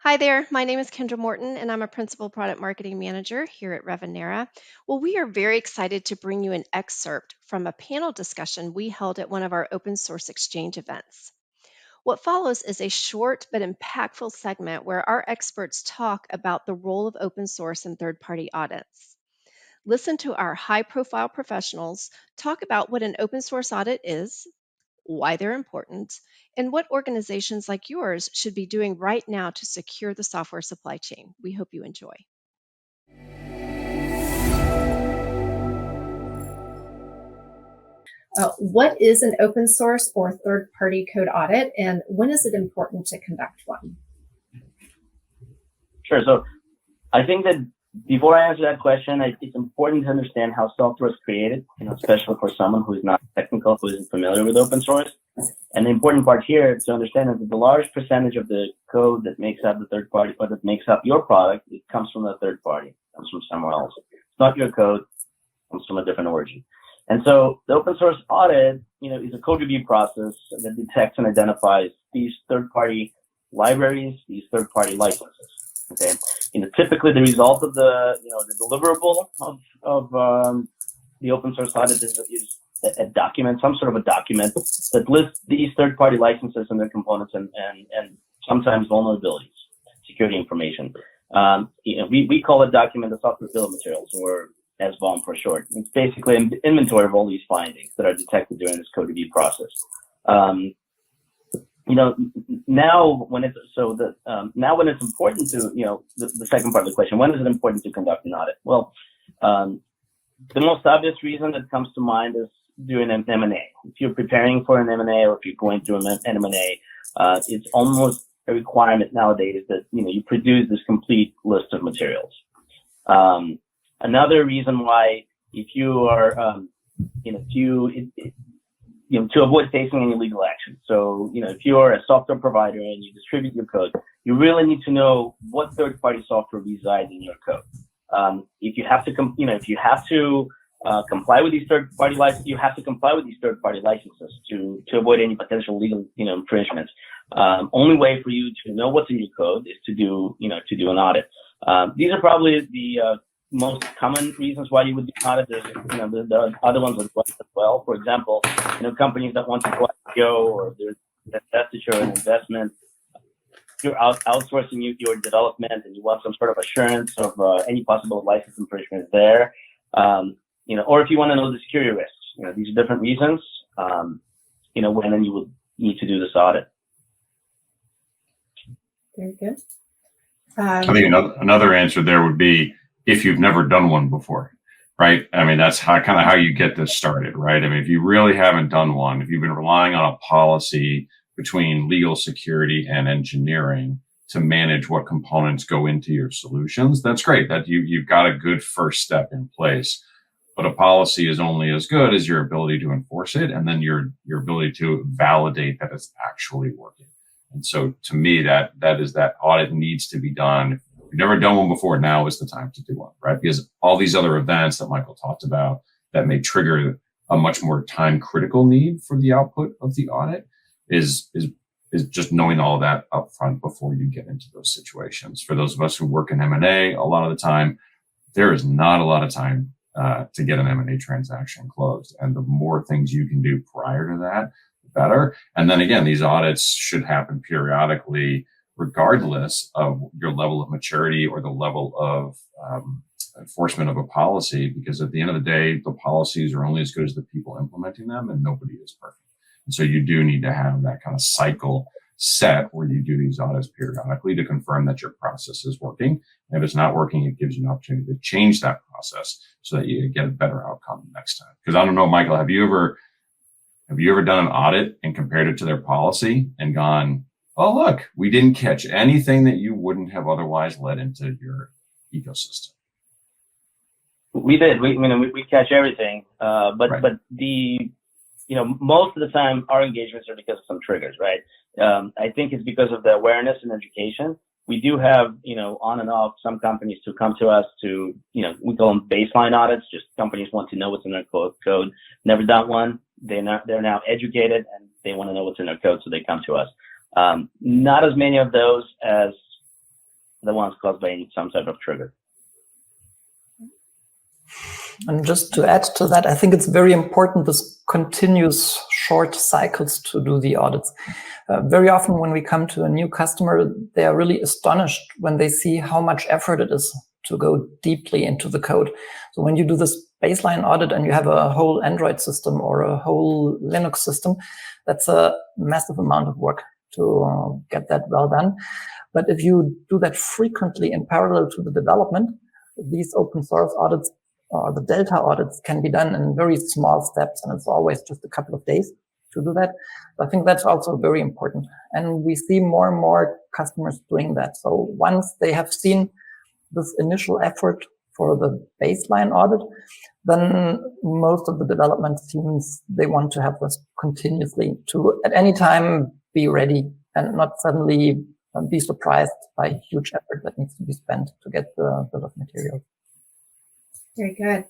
Hi there, my name is Kendra Morton, and I'm a Principal Product Marketing Manager here at Revenera. Well, we are very excited to bring you an excerpt from a panel discussion we held at one of our open source exchange events. What follows is a short but impactful segment where our experts talk about the role of open source in third-party audits. Listen to our high-profile professionals talk about what an open source audit is, why they're important, and what organizations like yours should be doing right now to secure the software supply chain. We hope you enjoy. What is an open source or third-party code audit, and when is it important to conduct one? Sure. So I think that before I answer that question, it's important to understand how software is created, especially for someone who is not technical, who isn't familiar with open source. And the important part here to understand is that the large percentage of the code that makes up the third party or that makes up your product, it comes from the third party, it comes from somewhere else. It's not your code, it comes from a different origin. And so the open source audit, is a code review process that detects and identifies these third party libraries, these third party licenses. Okay, typically the result of the deliverable of the open source audit is a document, some sort of a document that lists these third-party licenses and their components and sometimes vulnerabilities, security information. We call a document a software bill of materials, or SBOM for short. It's basically an inventory of all these findings that are detected during this code review process. Now when it's important to, the second part of the question, when is it important to conduct an audit? Well, the most obvious reason that comes to mind is doing an M&A. If you're preparing for an M&A or if you're going through an M&A, it's almost a requirement nowadays that, you produce this complete list of materials. Another reason why, if you are, to avoid facing any legal action. So, if you're a software provider and you distribute your code, you really need to know what third-party software resides in your code. If you have to, comply with these third-party licenses, you have to comply with these third-party licenses to avoid any potential legal, infringements. Only way for you to know what's in your code is to do an audit. These are probably the most common reasons why you would do audit. There's, the other ones as well. For example, companies that want to go IPO, or there's divestiture and investment. You're outsourcing your development and you want some sort of assurance of any possible license infringement there. Or if you want to know the security risks, these are different reasons, when you would need to do this audit. Very good. I think another answer there would be if you've never done one before, right? I mean, that's kind of how you get this started, right? I mean, if you really haven't done one, if you've been relying on a policy between legal, security, and engineering to manage what components go into your solutions, that's great. That you've got a good first step in place. But a policy is only as good as your ability to enforce it, and then your ability to validate that it's actually working. And so, to me, that audit needs to be done. If you've never done one before, now is the time to do one, right? Because all these other events that Michael talked about that may trigger a much more time critical need for the output of the audit is just knowing all of that up front before you get into those situations. For those of us who work in M&A, a lot of the time, there is not a lot of time to get an M&A transaction closed. And the more things you can do prior to that, the better. And then again, these audits should happen periodically, regardless of your level of maturity or the level of enforcement of a policy, because at the end of the day, the policies are only as good as the people implementing them, and nobody is perfect. And so you do need to have that kind of cycle set where you do these audits periodically to confirm that your process is working. And if it's not working, it gives you an opportunity to change that process so that you get a better outcome next time. Because I don't know, Michael, have you ever done an audit and compared it to their policy and gone, oh, look, we didn't catch anything that you wouldn't have otherwise led into your ecosystem? We did. We catch everything. But the, most of the time our engagements are because of some triggers, right? I think it's because of the awareness and education. We do have, on and off some companies to come to us to, we call them baseline audits. Just companies want to know what's in their code. Never done one. They're now educated and they want to know what's in their code, so they come to us. Not as many of those as the ones caused by some type of trigger. And just to add to that, I think it's very important, this continuous short cycles to do the audits. Very often when we come to a new customer, they are really astonished when they see how much effort it is to go deeply into the code. So when you do this baseline audit and you have a whole Android system or a whole Linux system, that's a massive amount of work to get that well done. But if you do that frequently in parallel to the development, these open source audits or the Delta audits can be done in very small steps, and it's always just a couple of days to do that. I think that's also very important. And we see more and more customers doing that. So once they have seen this initial effort for the baseline audit, then most of the development teams, they want to have this continuously to at any time be ready and not suddenly be surprised by huge effort that needs to be spent to get the bill of materials. Very good.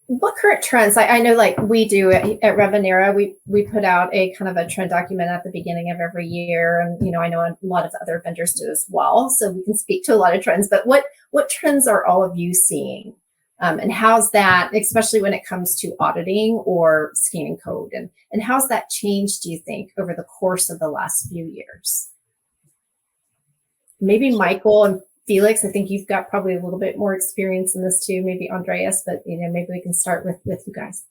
What current trends? I know, like we do at Revenera, we put out a kind of a trend document at the beginning of every year, and I know a lot of other vendors do as well. So we can speak to a lot of trends. But what trends are all of you seeing, and how's that, especially when it comes to auditing or scanning code, and how's that changed? Do you think over the course of the last few years? Maybe Michael and Felix, I think you've got probably a little bit more experience in this too, maybe Andreas, but maybe we can start with you guys.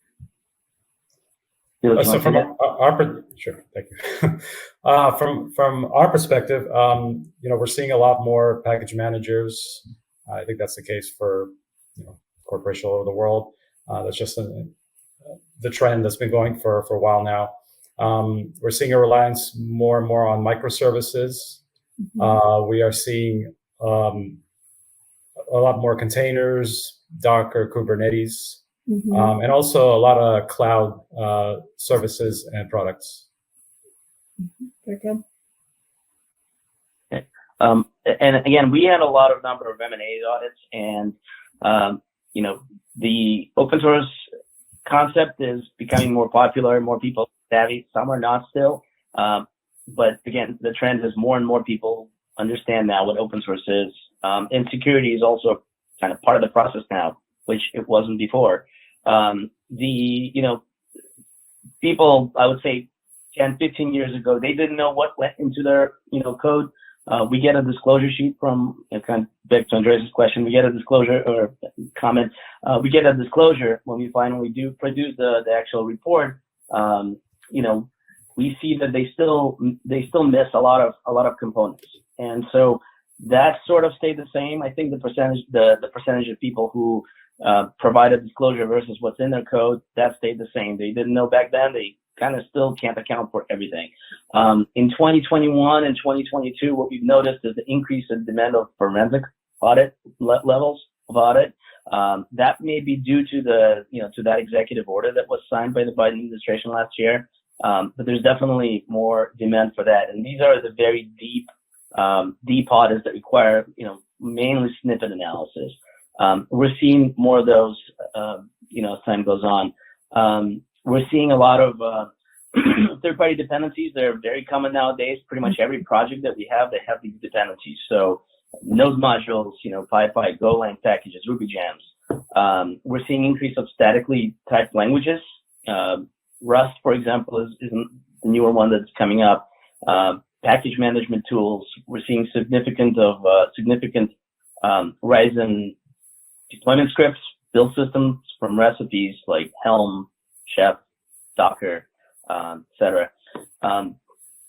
So from our sure, thank you. From our perspective, we're seeing a lot more package managers. I think that's the case for corporations all over the world. That's just the trend that's been going for a while now. We're seeing a reliance more and more on microservices. Mm-hmm. We are seeing a lot more containers, Docker, Kubernetes, mm-hmm. And also a lot of cloud services and products. Mm-hmm. Very good. Okay. And again, we had a lot of number of M&A audits, and the open source concept is becoming more popular, more people savvy. Some are not still, but again, the trend is more and more people understand now what open source is, and security is also kind of part of the process now, which it wasn't before. People, I would say 10, 15 years ago, they didn't know what went into their, code. We get a disclosure sheet from, kind of back to Andreas' question, we get a disclosure or comment. We get a disclosure when we finally do produce the actual report. We see that they still miss a lot of components. And so that sort of stayed the same. I think the percentage of people who provide a disclosure versus what's in their code, that stayed the same. They didn't know back then. They kind of still can't account for everything. In 2021 and 2022, what we've noticed is the increase in demand of forensic audit levels of audit. That may be due to to that executive order that was signed by the Biden administration last year. But there's definitely more demand for that. And these are the very deep audits that require, mainly snippet analysis. We're seeing more of those, as time goes on. We're seeing a lot of third-party dependencies. They're very common nowadays. Pretty much every project that we have, they have these dependencies. So node modules, PyPy, Golang packages, Ruby gems. We're seeing increase of statically typed languages. Rust, for example, is the newer one that's coming up. Package management tools. We're seeing significant rise in deployment scripts, build systems from recipes like Helm, Chef, Docker, etc. Let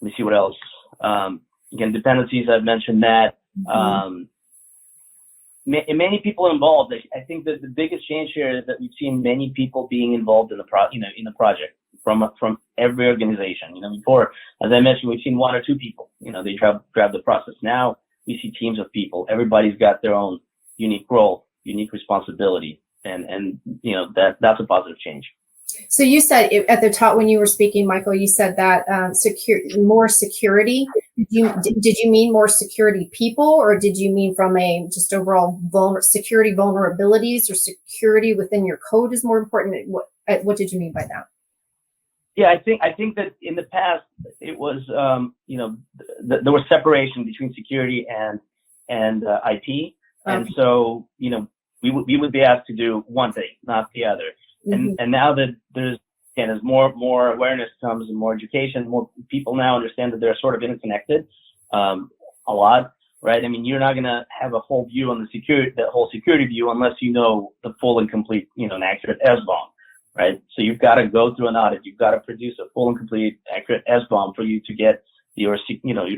me see what else. Again, dependencies, I've mentioned that. Many people involved. I think that the biggest change here is that we've seen many people being involved in the project from every organization. Before, as I mentioned, we've seen one or two people. They grab the process. Now we see teams of people. Everybody's got their own unique role, unique responsibility, and that's a positive change. So you said at the top when you were speaking, Michael, you said that more security. Did you mean more security people, or did you mean from a just overall security vulnerabilities, or security within your code is more important? What did you mean by that? Yeah, I think that in the past it was there was separation between security and and IP. And so, you know, we would be asked to do one thing, not the other. And now that there's more awareness comes and more education, more people now understand that they're sort of interconnected, a lot, right? I mean, you're not going to have a whole view on the whole security view unless you know the full and complete, you know, and accurate SBOM, right? So you've got to go through an audit. You've got to produce a full and complete accurate SBOM for you to get your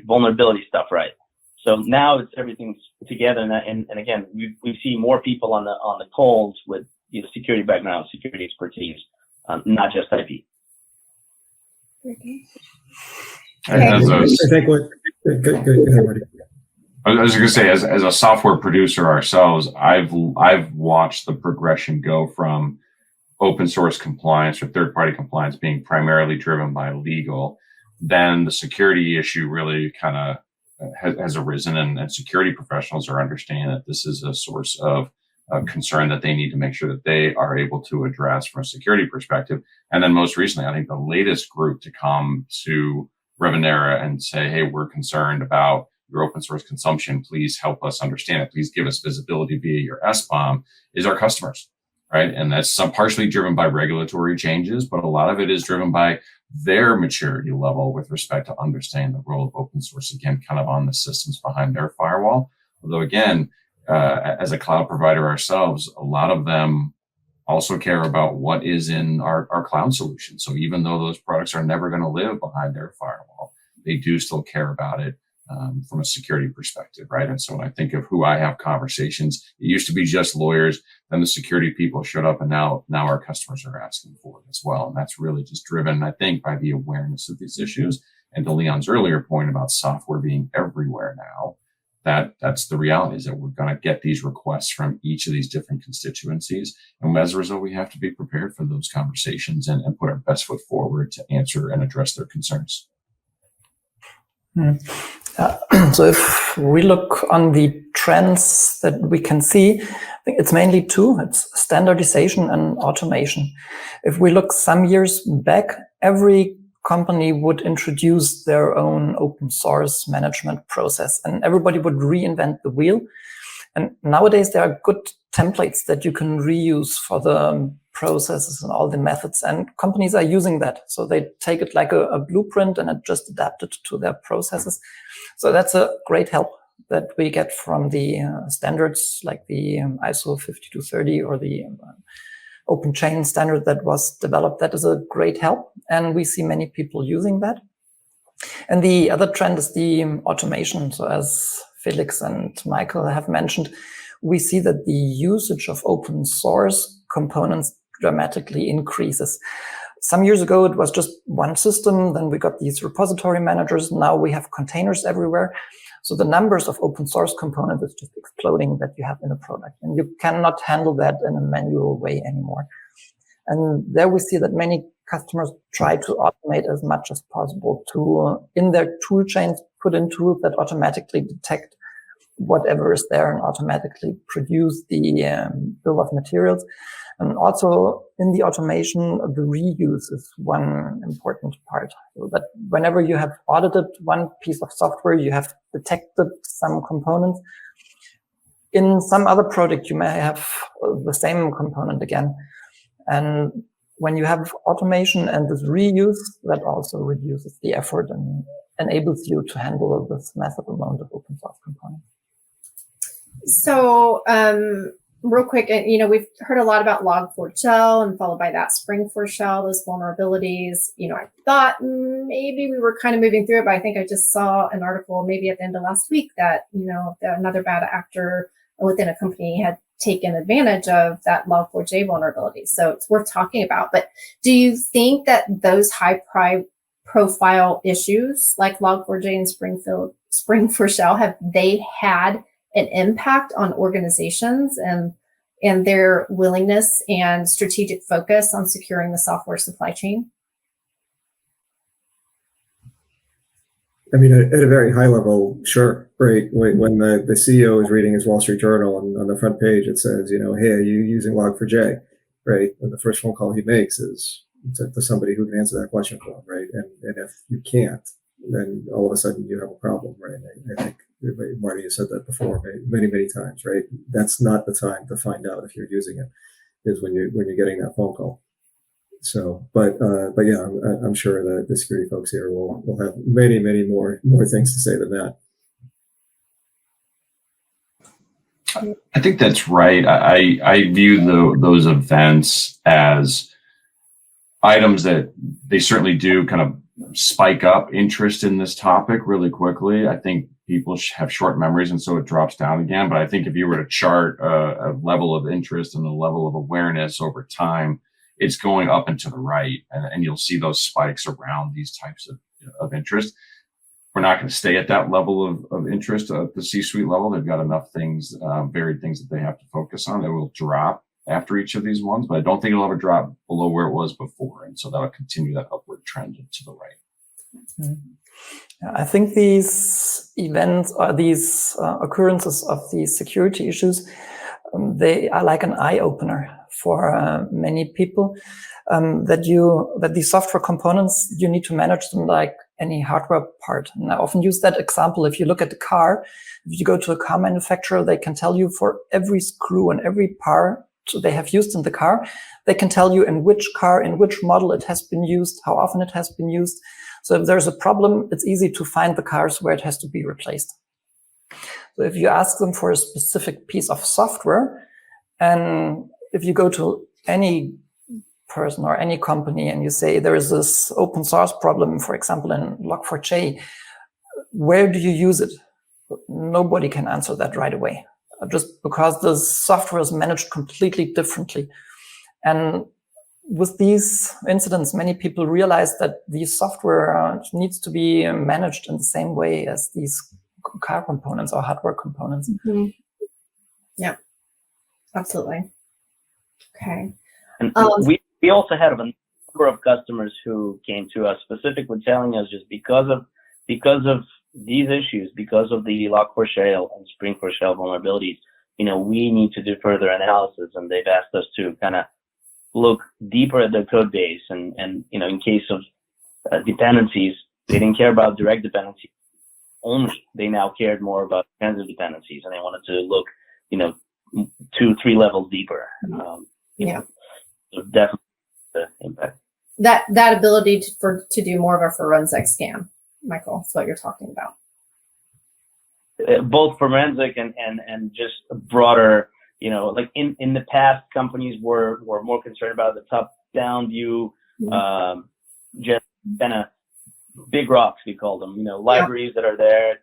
vulnerability stuff right. So now it's everything's together, and again, we see more people on the calls with security background, security expertise, not just IP. I was going to say, as a software producer ourselves, I've watched the progression go from open source compliance or third party compliance being primarily driven by legal. Then the security issue really kind of has arisen, and security professionals are understanding that this is a source of concern that they need to make sure that they are able to address from a security perspective. And then most recently, I think the latest group to come to Revenera and say, hey, we're concerned about your open source consumption. Please help us understand it. Please give us visibility via your SBOM, is our customers, right? And that's partially driven by regulatory changes, but a lot of it is driven by their maturity level with respect to understanding the role of open source, again, kind of on the systems behind their firewall. Although again, as a cloud provider ourselves, a lot of them also care about what is in our cloud solution. So even though those products are never going to live behind their firewall, they do still care about it from a security perspective, right? And so when I think of who I have conversations, it used to be just lawyers, then the security people showed up, and now our customers are asking for it as well. And that's really just driven, I think, by the awareness of these issues. And to Leon's earlier point about software being everywhere now, that's the reality, is that we're going to get these requests from each of these different constituencies. And as a result, we have to be prepared for those conversations and put our best foot forward to answer and address their concerns. So if we look on the trends that we can see, I think it's mainly two. It's standardization and automation. If we look some years back, every company would introduce their own open source management process, and everybody would reinvent the wheel. And nowadays there are good templates that you can reuse for the processes and all the methods, and companies are using that. So they take it like a blueprint and just adapt it to their processes. So that's a great help that we get from the standards like the ISO 5230 or the open chain standard that was developed. That is a great help, and we see many people using that. And the other trend is the automation. So as Felix and Michael have mentioned, we see that the usage of open source components dramatically increases. Some years ago, it was just one system. Then we got these repository managers. Now we have containers everywhere. So the numbers of open source components is just exploding that you have in a product. And you cannot handle that in a manual way anymore. And there we see that many customers try to automate as much as possible to, in their tool chains, put in tools that automatically detect whatever is there and automatically produce the bill of materials. And also in the automation, the reuse is one important part. So that whenever you have audited one piece of software, you have detected some components. In some other project, you may have the same component again. And when you have automation and this reuse, that also reduces the effort and enables you to handle this massive amount of open source components. So, real quick, we've heard a lot about Log4Shell and followed by that Spring4Shell, those vulnerabilities. I thought maybe we were kind of moving through it, but I think I just saw an article maybe at the end of last week that, another bad actor within a company had taken advantage of that Log4j vulnerability. So it's worth talking about. But do you think that those high profile issues like Log4j and Spring4Shell, have they had an impact on organizations and their willingness and strategic focus on securing the software supply chain? I mean, at a very high level, sure, right? When the CEO is reading his Wall Street Journal and on the front page, it says, hey, are you using Log4j, right? And the first phone call he makes is to somebody who can answer that question for him, right? And if you can't, then all of a sudden you have a problem, right? I think Marty, you said that before many, many times, right? That's not the time to find out if you're using it, is when you're getting that phone call. So, but yeah, I'm sure the security folks here will have many, many more things to say than that. I think that's right. I view those events as items that they certainly do kind of spike up interest in this topic really quickly. I think people have short memories, and so it drops down again. But I think if you were to chart a level of interest and a level of awareness over time, it's going up and to the right, and you'll see those spikes around these types of interest. We're not going to stay at that level of interest at the C-suite level. They've got enough things, varied things that they have to focus on. It will drop after each of these ones, but I don't think it'll ever drop below where it was before. And so that'll continue that upward trend to the right. Mm-hmm. I think these events or these occurrences of these security issues, they are like an eye opener for many people. That these software components, you need to manage them like any hardware part. And I often use that example. If you look at the car, if you go to a car manufacturer, they can tell you for every screw and every part they have used in the car, they can tell you in which car, in which model it has been used, how often it has been used. So if there's a problem, it's easy to find the cars where it has to be replaced. So if you ask them for a specific piece of software, and if you go to any person or any company and you say there is this open source problem, for example, in Log4j, where do you use it? Nobody can answer that right away, just because the software is managed completely differently. And with these incidents, many people realize that the software needs to be managed in the same way as these car components or hardware components. Mm-hmm. Yeah, absolutely. Okay. And we also had a number of customers who came to us specifically telling us just because of these issues, because of the Log4Shell and Spring4Shell vulnerabilities, we need to do further analysis, and they've asked us to kind of look deeper at their code base, and in case of dependencies, they didn't care about direct dependencies only. They now cared more about transit dependencies, and they wanted to look, 2-3 levels deeper. Yeah. So definitely the impact. That ability to do more of a forensic scan, Michael, is what you're talking about. Both forensic and just a broader, like in the past, companies were more concerned about the top-down view, just kind of big rocks, we call them, libraries that are there,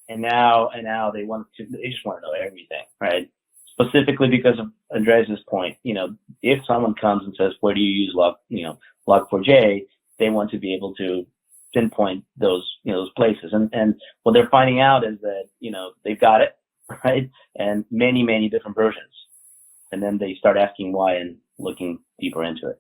and now they just want to know everything, right? Specifically because of Andreas' point, if someone comes and says, where do you use Log4j, they want to be able to pinpoint those places. And what they're finding out is that, they've got it, right? And many, many different versions. And then they start asking why and looking deeper into it.